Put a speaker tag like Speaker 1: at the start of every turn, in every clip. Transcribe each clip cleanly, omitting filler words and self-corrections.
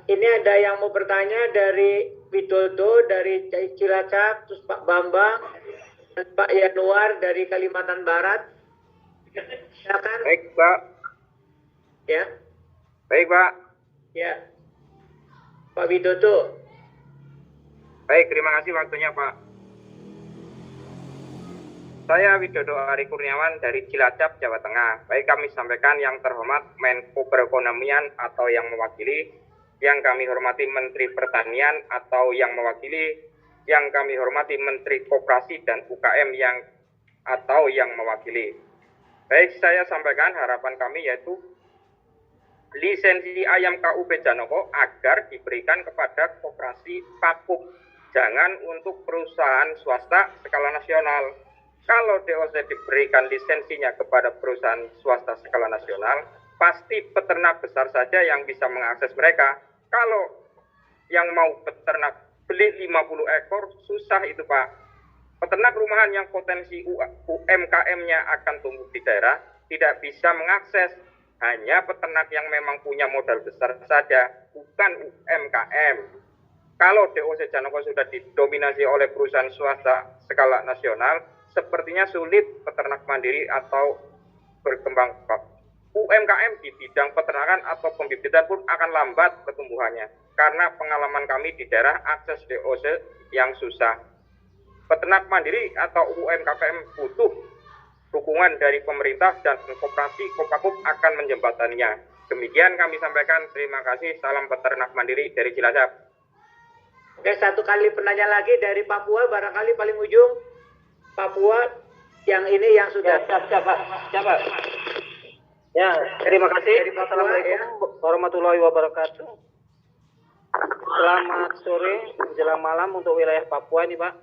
Speaker 1: Ini ada yang mau bertanya dari Widodo, dari Cilacap, terus Pak Bambang, dan Pak Yanuar dari Kalimantan Barat. Silakan.
Speaker 2: Baik, Pak.
Speaker 1: Ya.
Speaker 2: Baik, Pak.
Speaker 1: Ya. Pak Widodo.
Speaker 2: Baik, terima kasih waktunya, Pak. Saya Widodo Ari Kurniawan dari Cilacap, Jawa Tengah. Baik, kami sampaikan yang terhormat Menko Perekonomian atau yang mewakili, yang kami hormati Menteri Pertanian atau yang mewakili, yang kami hormati Menteri Koperasi dan UKM atau yang mewakili. Baik, saya sampaikan harapan kami yaitu lisensi ayam KUP Janoko agar diberikan kepada koperasi Pakuk, jangan untuk perusahaan swasta skala nasional. Kalau DOC diberikan lisensinya kepada perusahaan swasta skala nasional, pasti peternak besar saja yang bisa mengakses mereka. Kalau yang mau peternak beli 50 ekor, susah itu, Pak. Peternak rumahan yang potensi UMKM-nya akan tumbuh di daerah tidak bisa mengakses. Hanya peternak yang memang punya modal besar saja, bukan UMKM. Kalau DOC Janoko sudah didominasi oleh perusahaan swasta skala nasional, sepertinya sulit peternak mandiri atau berkembang. UMKM di bidang peternakan atau pembibitan pun akan lambat pertumbuhannya, karena pengalaman kami di daerah akses DOC yang susah. Peternak mandiri atau UMKM butuh dukungan dari pemerintah dan koperasi Kopakuk akan menjembataninya. Demikian kami sampaikan. Terima kasih. Salam peternak mandiri dari Cilacap.
Speaker 1: Oke, satu kali penanya lagi dari Papua, barangkali paling ujung. Papua yang ini yang sudah.
Speaker 3: Siapa? Ya, terima kasih. Assalamualaikum warahmatullahi wabarakatuh. Selamat sore menjelang malam untuk wilayah Papua ini, Pak.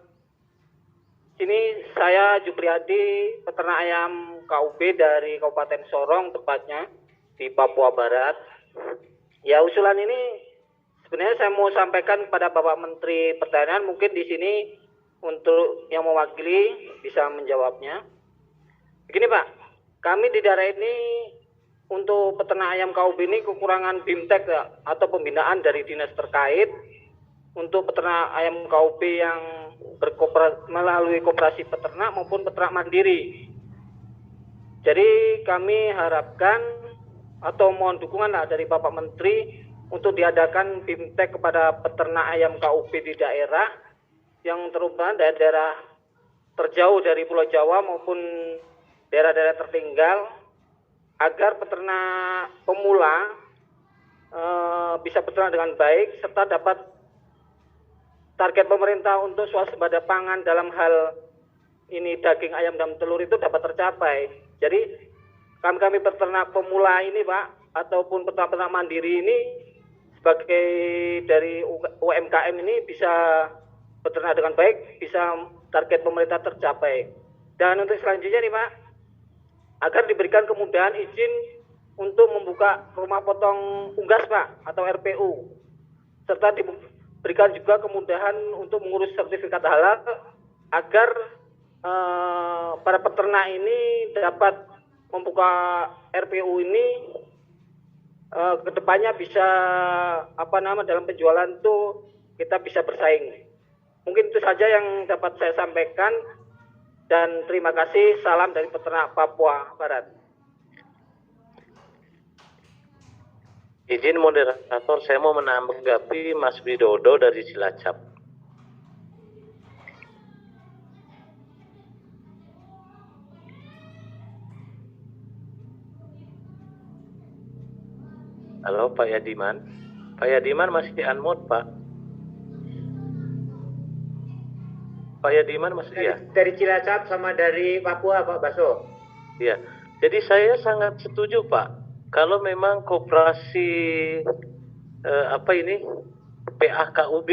Speaker 3: Sini saya Jupriadi, peternak ayam KUP dari Kabupaten Sorong, tepatnya di Papua Barat. Ya, usulan ini sebenarnya saya mau sampaikan kepada Bapak Menteri Pertanian, mungkin di sini untuk yang mewakili bisa menjawabnya. Begini, Pak, kami di daerah ini untuk peternak ayam KUP ini kekurangan BIMTEK atau pembinaan dari dinas terkait untuk peternak ayam KUP yang melalui koperasi peternak maupun peternak mandiri. Jadi kami harapkan atau mohon dukungan dari Bapak Menteri untuk diadakan BIMTEK kepada peternak ayam KUP di daerah yang terutama daerah terjauh dari Pulau Jawa maupun daerah-daerah tertinggal, agar peternak pemula bisa beternak dengan baik serta dapat target pemerintah untuk swasembada pangan dalam hal ini daging ayam dan telur itu dapat tercapai. Jadi kami peternak pemula ini, Pak, ataupun peternak mandiri ini sebagai dari UMKM ini bisa beternak dengan baik, bisa target pemerintah tercapai. Dan untuk selanjutnya nih, Pak, agar diberikan kemudahan izin untuk membuka rumah potong unggas, Pak, atau RPU, serta berikan juga kemudahan untuk mengurus sertifikat halal agar para peternak ini dapat membuka RPU ini kedepannya bisa dalam penjualan itu kita bisa bersaing. Mungkin itu saja yang dapat saya sampaikan dan terima kasih. Salam dari peternak Papua Barat.
Speaker 4: Izin moderator, saya mau menanggapi Mas Widodo dari Cilacap. Halo Pak Yadiman. Pak Yadiman masih unmute, Pak. Pak Yadiman masih ya?
Speaker 1: Dari Cilacap sama dari Papua, Pak Baso.
Speaker 4: Iya. Jadi saya sangat setuju, Pak. Kalau memang koperasi PAKUB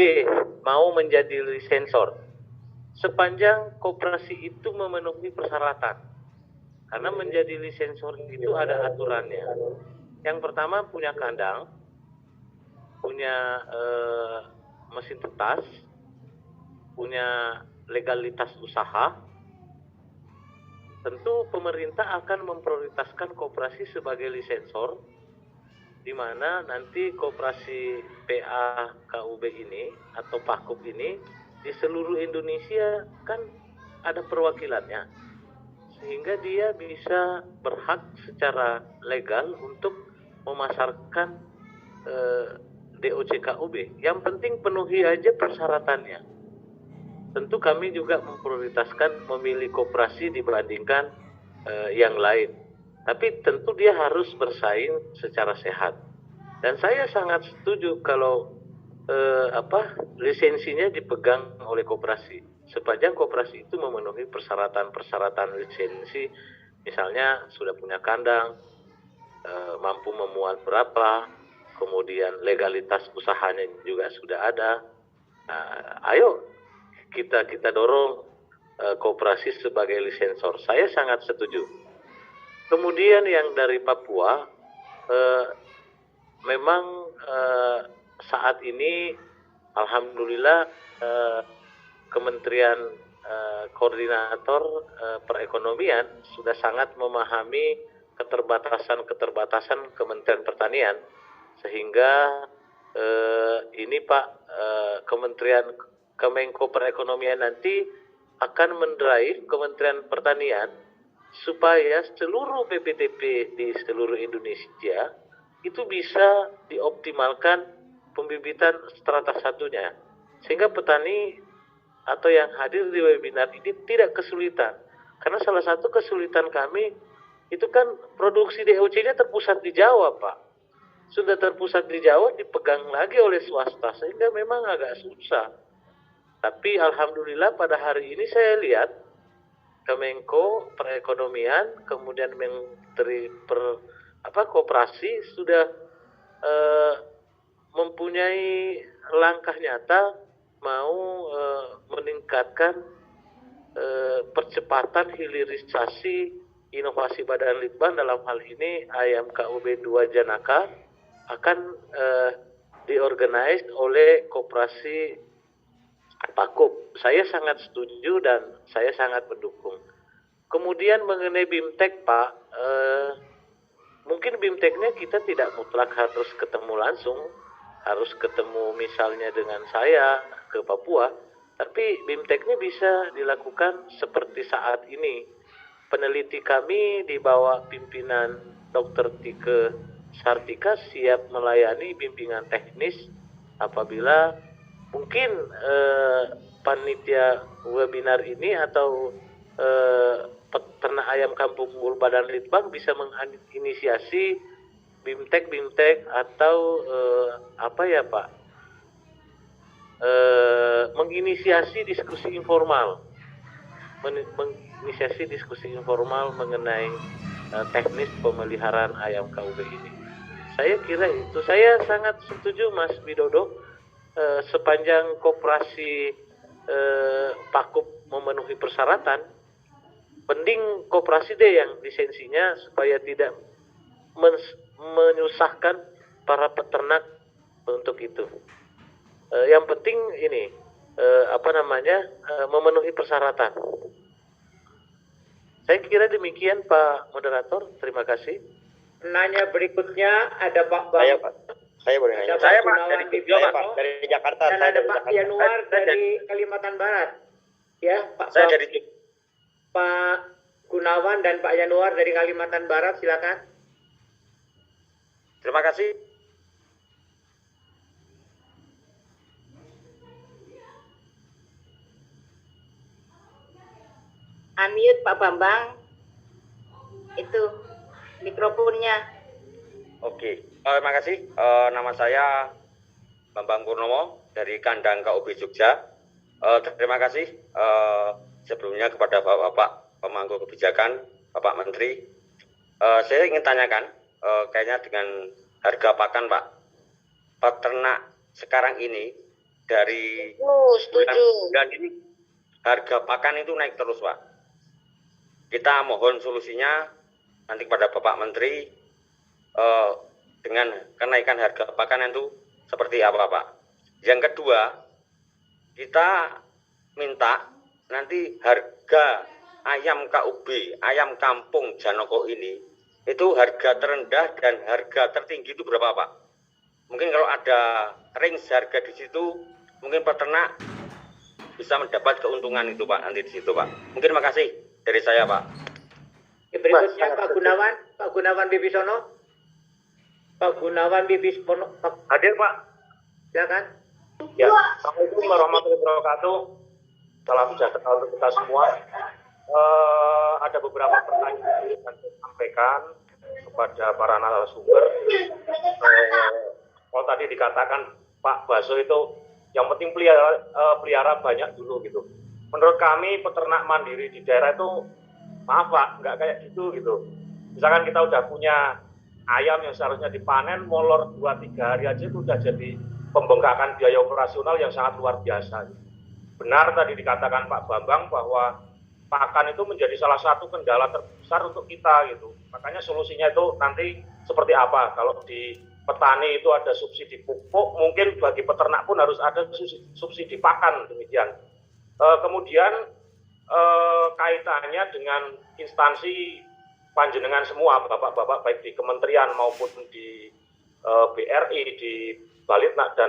Speaker 4: mau menjadi lisensor, sepanjang koperasi itu memenuhi persyaratan. Karena menjadi lisensor itu ada aturannya. Yang pertama punya kandang, punya mesin tetas, punya legalitas usaha. Tentu pemerintah akan memprioritaskan koperasi sebagai lisensor di mana nanti koperasi PA KUB ini atau PAKUB ini di seluruh Indonesia kan ada perwakilannya, sehingga dia bisa berhak secara legal untuk memasarkan DOC KUB. Yang penting penuhi aja persyaratannya. Tentu kami juga memprioritaskan memilih koperasi dibandingkan yang lain. Tapi tentu dia harus bersaing secara sehat. Dan saya sangat setuju kalau lisensinya dipegang oleh koperasi. Sepanjang koperasi itu memenuhi persyaratan lisensi, misalnya sudah punya kandang, mampu memuat berapa, kemudian legalitas usahanya juga sudah ada. Ayo kita dorong koperasi sebagai lisensor. Saya sangat setuju. Kemudian yang dari Papua, memang saat ini alhamdulillah Kementerian Koordinator Perekonomian sudah sangat memahami keterbatasan Kementerian Pertanian, sehingga ini Pak Kementerian Kemenko Perekonomian nanti akan mendrive Kementerian Pertanian supaya seluruh PPTP di seluruh Indonesia itu bisa dioptimalkan pembibitan strata satunya, sehingga petani atau yang hadir di webinar ini tidak kesulitan. Karena salah satu kesulitan kami itu kan produksi DOC-nya terpusat di Jawa, Pak. Sudah terpusat di Jawa, dipegang lagi oleh swasta, sehingga memang agak susah. Tapi alhamdulillah pada hari ini saya lihat Kemenko Perekonomian, kemudian Menteri Koperasi sudah mempunyai langkah nyata mau meningkatkan percepatan hilirisasi inovasi Badan Litbang. Dalam hal ini ayam KUB 2 Janaka akan diorganize oleh koperasi PAKUB. Saya sangat setuju dan saya sangat mendukung. Kemudian mengenai BIMTEK, Pak, mungkin BIMTEK-nya kita tidak mutlak harus ketemu langsung, harus ketemu misalnya dengan saya ke Papua, tapi BIMTEK-nya bisa dilakukan seperti saat ini. Peneliti kami di bawah pimpinan Dr. Tike Sartika siap melayani bimbingan teknis apabila mungkin panitia webinar ini atau peternak ayam kampung unggul Badan Litbang bisa menginisiasi BIMTEK atau menginisiasi diskusi informal, mengenai teknis pemeliharaan ayam KUB ini. Saya kira itu. Saya sangat setuju Mas Widodo, sepanjang koperasi PAKUB memenuhi persyaratan, penting koperasi deh yang lisensinya supaya tidak menyusahkan para peternak untuk itu. Yang penting ini memenuhi persyaratan. Saya kira demikian Pak Moderator. Terima kasih.
Speaker 1: Nanya berikutnya ada Pak Bang.
Speaker 5: Saya boleh nanya.
Speaker 2: Saya Pak
Speaker 5: dari Jakarta.
Speaker 1: Dan ada Pak Yanuar dari Kalimantan Barat. Ya, Pak.
Speaker 2: Saya dari
Speaker 1: Pak Gunawan dan Pak Yanuar dari Kalimantan Barat, silakan.
Speaker 2: Terima kasih.
Speaker 6: Unmute Pak Bambang. Itu mikrofonnya.
Speaker 5: Oke, terima kasih. Nama saya Bambang Purnomo dari Kandang KUB Jogja. Terima kasih sebelumnya kepada Bapak pemangku kebijakan, Bapak Menteri. Saya ingin tanyakan, kayaknya dengan harga pakan, Pak, peternak sekarang ini dari bulan ini harga pakan itu naik terus, Pak. Kita mohon solusinya nanti kepada Bapak Menteri dengan kenaikan harga pakan itu seperti apa, Pak. Yang kedua, kita minta nanti harga ayam KUB, ayam kampung Janoko ini itu harga terendah dan harga tertinggi itu berapa Pak? Mungkin kalau ada range harga di situ, mungkin peternak bisa mendapat keuntungan itu Pak, nanti di situ Pak. Mungkin makasih dari saya Pak.
Speaker 1: Berikutnya Pak Gunawan Bibisono. Pak Gunawan Bibisono.
Speaker 7: Hadir Pak.
Speaker 1: Silakan.
Speaker 7: Ya, Assalamualaikum warahmatullahi wabarakatuh. Salam sejahtera untuk kita semua. Ada beberapa pertanyaan yang akan saya sampaikan kepada para narasumber. Kalau tadi dikatakan Pak Baso itu yang penting pelihara banyak dulu gitu. Menurut kami peternak mandiri di daerah itu, maaf Pak, nggak kayak gitu gitu. Misalkan kita udah punya ayam yang seharusnya dipanen, molor 2-3 hari aja itu udah jadi pembengkakan biaya operasional yang sangat luar biasa. Benar tadi dikatakan Pak Bambang bahwa pakan itu menjadi salah satu kendala terbesar untuk kita gitu. Makanya solusinya itu nanti seperti apa? Kalau di petani itu ada subsidi pupuk, mungkin bagi peternak pun harus ada subsidi pakan demikian. Kemudian kaitannya dengan instansi panjenengan semua, bapak-bapak baik di kementerian maupun di BRI, di Balitnak dan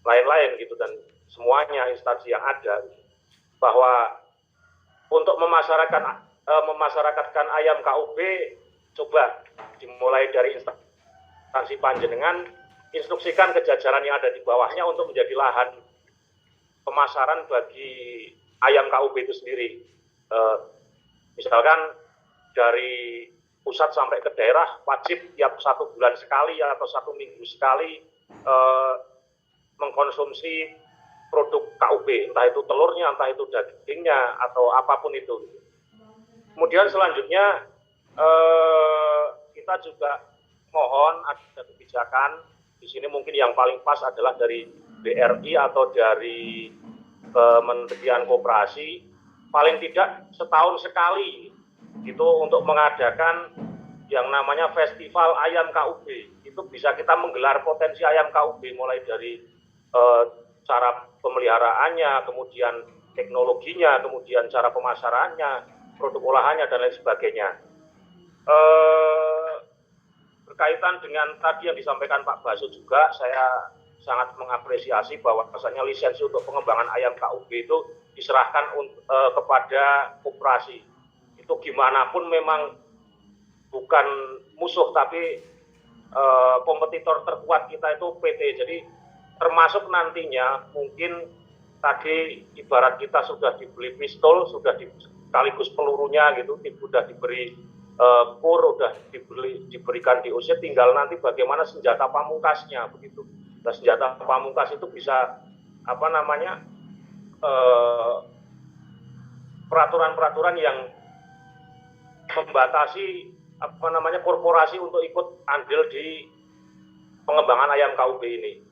Speaker 7: lain-lain gitu, dan semuanya instansi yang ada, bahwa untuk memasyarakatkan ayam KUB, coba dimulai dari instansi panjenengan, instruksikan ke jajaran yang ada di bawahnya untuk menjadi lahan pemasaran bagi ayam KUB itu sendiri. Misalkan dari pusat sampai ke daerah wajib tiap 1 bulan sekali atau 1 minggu sekali mengkonsumsi produk KUB, entah itu telurnya, entah itu dagingnya, atau apapun itu. Kemudian selanjutnya kita juga mohon ada kebijakan di sini, mungkin yang paling pas adalah dari BRI atau dari Kementerian Koperasi, paling tidak setahun sekali itu untuk mengadakan yang namanya festival ayam KUB. Itu bisa kita menggelar potensi ayam KUB mulai dari cara pemeliharaannya, kemudian teknologinya, kemudian cara pemasarannya, produk olahannya, dan lain sebagainya. Berkaitan dengan tadi yang disampaikan Pak Baso juga, saya sangat mengapresiasi bahwa rasanya lisensi untuk pengembangan ayam KUB itu diserahkan kepada koperasi. Itu gimana pun memang bukan musuh, tapi kompetitor terkuat kita itu PT. Jadi termasuk nantinya mungkin tadi ibarat kita sudah dibeli pistol, sudah sekaligus pelurunya gitu, sudah diberi kur, sudah diberikan DOC, tinggal nanti bagaimana senjata pamungkasnya begitu. Nah, senjata pamungkas itu bisa peraturan-peraturan yang membatasi korporasi untuk ikut andil di pengembangan ayam KUB ini.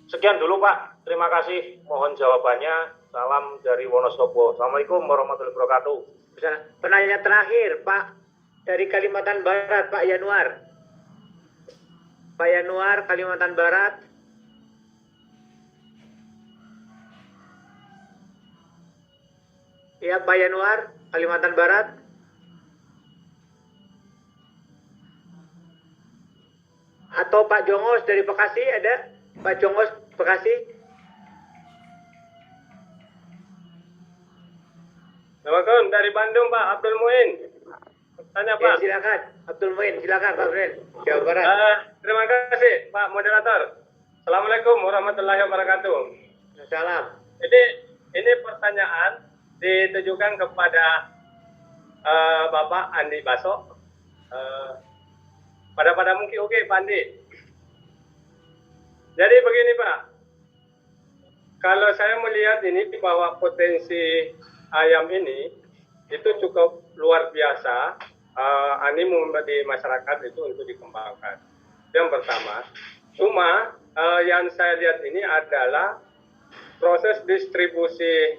Speaker 7: Sekian dulu Pak, terima kasih, mohon jawabannya. Salam dari Wonosobo. Assalamualaikum warahmatullahi wabarakatuh.
Speaker 1: Penanya terakhir Pak, dari Kalimantan Barat, Pak Yanuar. Pak Yanuar, Kalimantan Barat. Ya, Pak Yanuar, Kalimantan Barat. Atau Pak Jongos dari Bekasi ada? Pak Jongos, Bekasi.
Speaker 8: Assalamualaikum, dari Bandung Pak Abdul Muin. Tanya Pak.
Speaker 1: Ya, silakan, Abdul Muin, silakan Pak Muin. Jawa Barat.
Speaker 8: Terima kasih Pak Moderator. Assalamualaikum warahmatullahi wabarakatuh.
Speaker 1: Salam.
Speaker 8: Jadi ini pertanyaan ditujukan kepada Bapak Andi Baso. Pada mungkin oke Pak Andi. Jadi begini Pak, kalau saya melihat ini bahwa potensi ayam ini itu cukup luar biasa, animo di masyarakat itu untuk dikembangkan. Yang pertama, cuma yang saya lihat ini adalah proses distribusi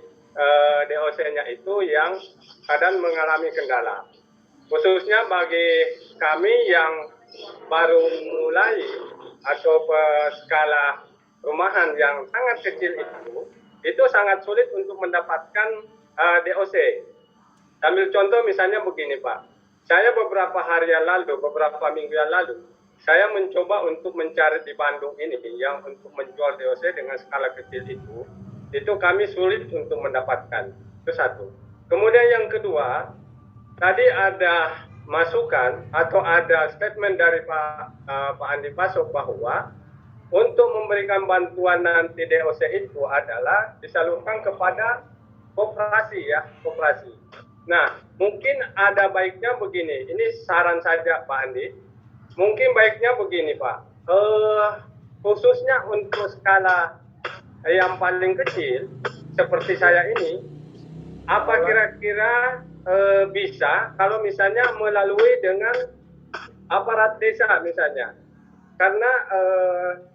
Speaker 8: DOC-nya itu yang kadang mengalami kendala. Khususnya bagi kami yang baru mulai atau skala rumahan yang sangat kecil itu sangat sulit untuk mendapatkan DOC. Ambil contoh misalnya begini Pak, saya beberapa hari yang lalu, beberapa minggu yang lalu, saya mencoba untuk mencari di Bandung ini yang untuk menjual DOC dengan skala kecil itu kami sulit untuk mendapatkan. Itu satu. Kemudian yang kedua, tadi ada masukan atau ada statement dari Pak Andi Pasok bahwa untuk memberikan bantuan nanti DOC itu adalah disalurkan kepada koperasi ya, koperasi. Nah, mungkin ada baiknya begini, ini saran saja Pak Andi, mungkin baiknya begini Pak, khususnya untuk skala yang paling kecil, seperti saya ini, apa kira-kira bisa kalau misalnya melalui dengan aparat desa misalnya. Karena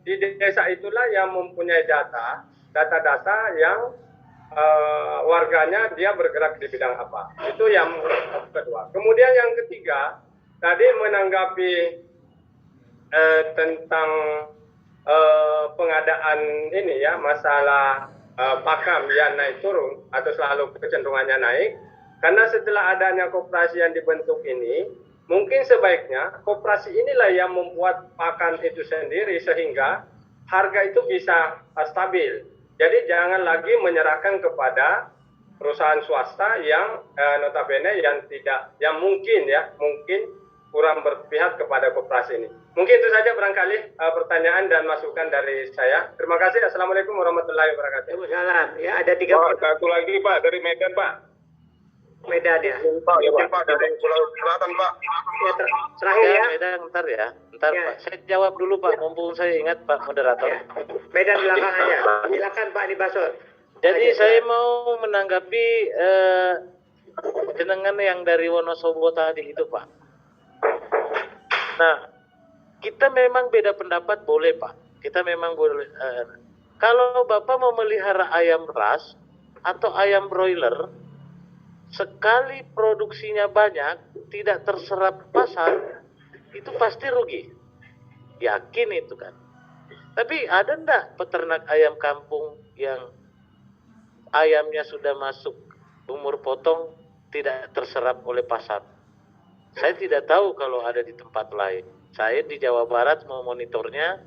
Speaker 8: di desa itulah yang mempunyai data-data yang warganya dia bergerak di bidang apa. Itu yang kedua. Kemudian yang ketiga, tadi menanggapi tentang pengadaan ini ya, masalah pakam yang naik turun atau selalu kecenderungannya naik. Karena setelah adanya koperasi yang dibentuk ini, mungkin sebaiknya koperasi inilah yang membuat pakan itu sendiri sehingga harga itu bisa stabil. Jadi jangan lagi menyerahkan kepada perusahaan swasta yang notabene yang mungkin kurang berpihak kepada koperasi ini. Mungkin itu saja barangkali pertanyaan dan masukan dari saya. Terima kasih. Assalamualaikum warahmatullahi wabarakatuh.
Speaker 1: Waalaikumsalam. Ya, ada 3
Speaker 9: satu lagi Pak dari Medan Pak.
Speaker 1: Medan ya.
Speaker 9: Pak dari Pulau Selatan Pak.
Speaker 1: Ya, terakhir ya.
Speaker 4: Medan, ntar ya. Ntar
Speaker 1: Ya.
Speaker 4: Pak, saya jawab dulu Pak, mumpung saya ingat Pak moderator.
Speaker 1: Ya. Medan belakang aja. Silakan Pak Andi Basor.
Speaker 4: Jadi saya mau menanggapi jenengan yang dari Wonosobo tadi itu Pak. Nah, kita memang beda pendapat boleh Pak. Kita memang boleh. Kalau Bapak mau melihara ayam ras atau ayam broiler, sekali produksinya banyak, tidak terserap pasar, itu pasti rugi. Yakin itu kan. Tapi ada enggak peternak ayam kampung yang ayamnya sudah masuk umur potong tidak terserap oleh pasar? Saya tidak tahu kalau ada di tempat lain. Saya di Jawa Barat mau monitornya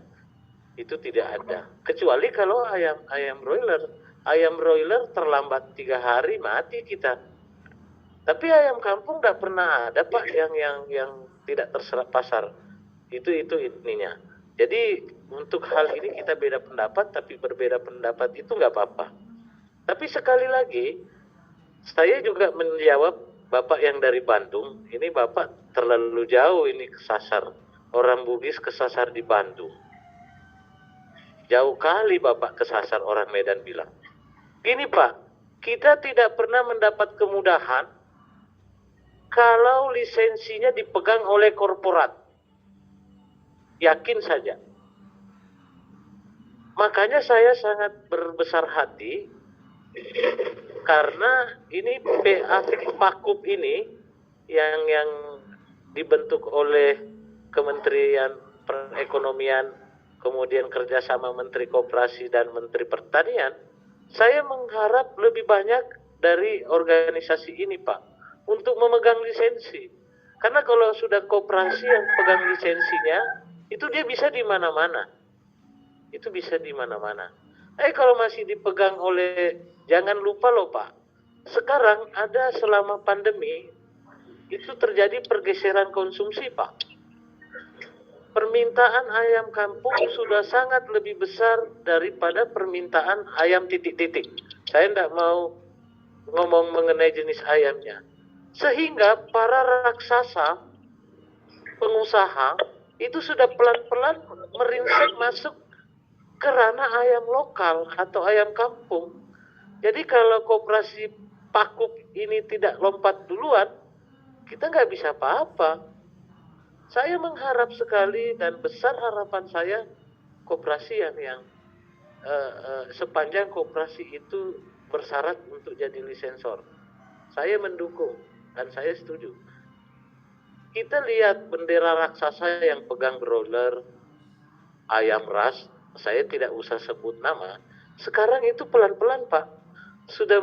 Speaker 4: itu tidak ada. Kecuali kalau ayam broiler. Ayam broiler terlambat 3 hari mati kita. Tapi ayam kampung tidak pernah ada Pak yang tidak terserap pasar. Itu ininya. Jadi untuk hal ini kita beda pendapat, tapi berbeda pendapat itu nggak apa-apa. Tapi sekali lagi, saya juga menjawab Bapak yang dari Bandung, ini Bapak terlalu jauh ini kesasar. Orang Bugis kesasar di Bandung. Jauh kali Bapak kesasar, orang Medan bilang. Gini Pak, kita tidak pernah mendapat kemudahan kalau lisensinya dipegang oleh korporat. Yakin saja. Makanya saya sangat berbesar hati karena ini Pakup ini yang dibentuk oleh Kementerian Perekonomian, kemudian kerjasama Menteri Koperasi dan Menteri Pertanian, saya mengharap lebih banyak dari organisasi ini Pak untuk memegang lisensi. Karena kalau sudah koperasi yang pegang lisensinya, itu dia bisa di mana-mana. Itu bisa di mana-mana. Kalau masih dipegang oleh, jangan lupa loh Pak, sekarang ada selama pandemi, itu terjadi pergeseran konsumsi Pak. Permintaan ayam kampung sudah sangat lebih besar daripada permintaan ayam titik-titik. Saya tidak mau ngomong mengenai jenis ayamnya. Sehingga para raksasa, pengusaha, itu sudah pelan-pelan merinsek masuk ke ranah ayam lokal atau ayam kampung. Jadi kalau koperasi Pakup ini tidak lompat duluan, kita nggak bisa apa-apa. Saya mengharap sekali dan besar harapan saya koperasi yang sepanjang koperasi itu bersyarat untuk jadi lisensor. Saya mendukung dan saya setuju. Kita lihat bendera raksasa yang pegang broiler, ayam ras, saya tidak usah sebut nama. Sekarang itu pelan-pelan Pak, sudah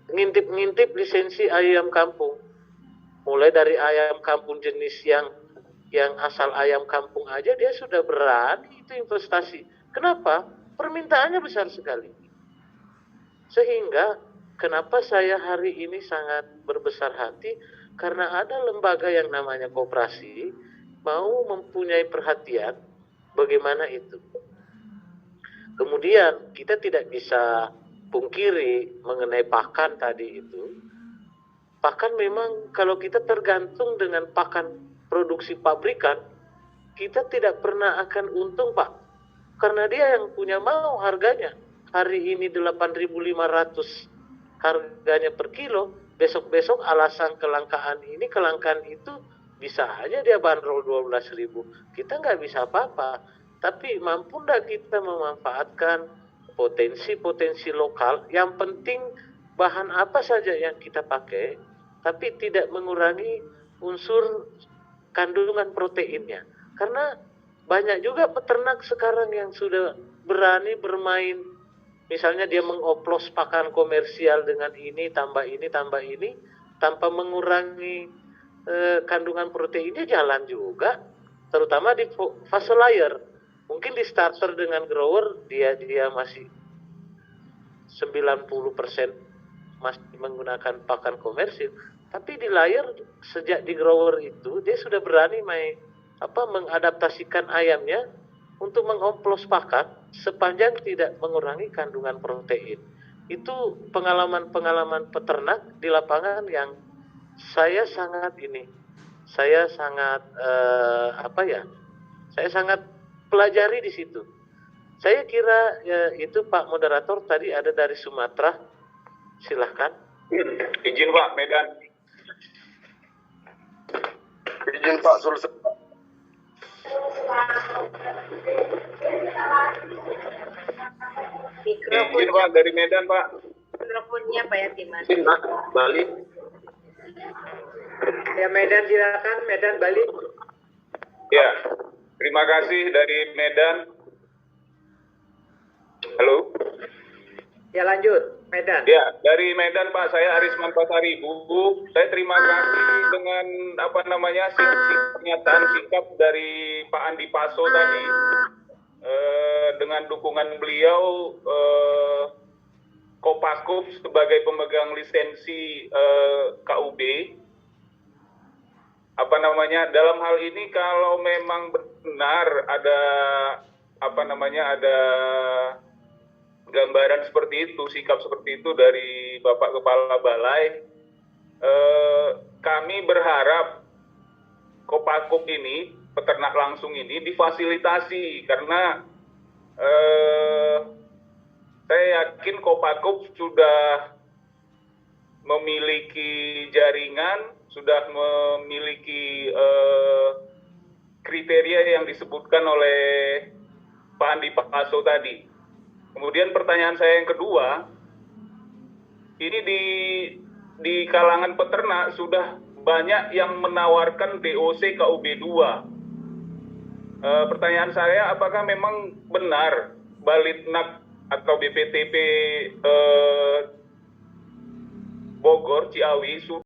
Speaker 4: ngintip-ngintip lisensi ayam kampung. mulai dari ayam kampung jenis yang asal ayam kampung aja dia sudah berani itu investasi. Kenapa? Permintaannya besar sekali. Sehingga kenapa saya hari ini sangat berbesar hati, karena ada lembaga yang namanya koperasi mau mempunyai perhatian bagaimana itu. Kemudian kita tidak bisa pungkiri mengenai pakan tadi itu. Pakan memang kalau kita tergantung dengan pakan produksi pabrikan, kita tidak pernah akan untung, Pak. Karena dia yang punya mau harganya. Hari ini 8.500 harganya per kilo, besok-besok alasan kelangkaan itu bisa aja dia bandrol 12.000. Kita nggak bisa apa-apa. Tapi mampu nggak kita memanfaatkan potensi-potensi lokal? Yang penting bahan apa saja yang kita pakai, tapi tidak mengurangi unsur kandungan proteinnya. Karena banyak juga peternak sekarang yang sudah berani bermain. Misalnya dia mengoplos pakan komersial dengan ini, tambah ini, tanpa mengurangi kandungan proteinnya, jalan juga. Terutama di fase layer. Mungkin di starter dengan grower dia masih 90% masih menggunakan pakan komersil. Tapi di layer sejak di grower itu dia sudah berani mengadaptasikan ayamnya untuk mengoplos pakan sepanjang tidak mengurangi kandungan protein. Itu pengalaman-pengalaman peternak di lapangan yang saya sangat pelajari di situ. Saya kira itu Pak Moderator tadi ada dari Sumatera. Silahkan.
Speaker 9: Izin Pak, Medan. Izin Pak, Sulsel. Izin Pak, dari Medan Pak.
Speaker 6: Mikrofonnya Pak Yatiman.
Speaker 9: Izin Pak, Bali.
Speaker 1: Ya Medan silakan, Medan Bali.
Speaker 9: Ya, terima kasih dari Medan. Halo.
Speaker 1: Ya lanjut, Medan.
Speaker 9: Ya, dari Medan Pak, saya Arisman Pasaribu. Saya terima kasih dengan pernyataan singkat dari Pak Andi Paso tadi. Dengan dukungan beliau, Kopaskup sebagai pemegang lisensi KUB. Dalam hal ini kalau memang benar ada gambaran seperti itu, sikap seperti itu dari Bapak Kepala Balai, kami berharap Kopaskup ini, peternak langsung ini difasilitasi, karena saya yakin Kopaskup sudah memiliki jaringan, sudah memiliki kriteria yang disebutkan oleh Pak Andi Paso tadi. Kemudian pertanyaan saya yang kedua, ini di kalangan peternak sudah banyak yang menawarkan DOC KUB 2. Pertanyaan saya, apakah memang benar Balitnak atau BPTP Bogor, Ciawi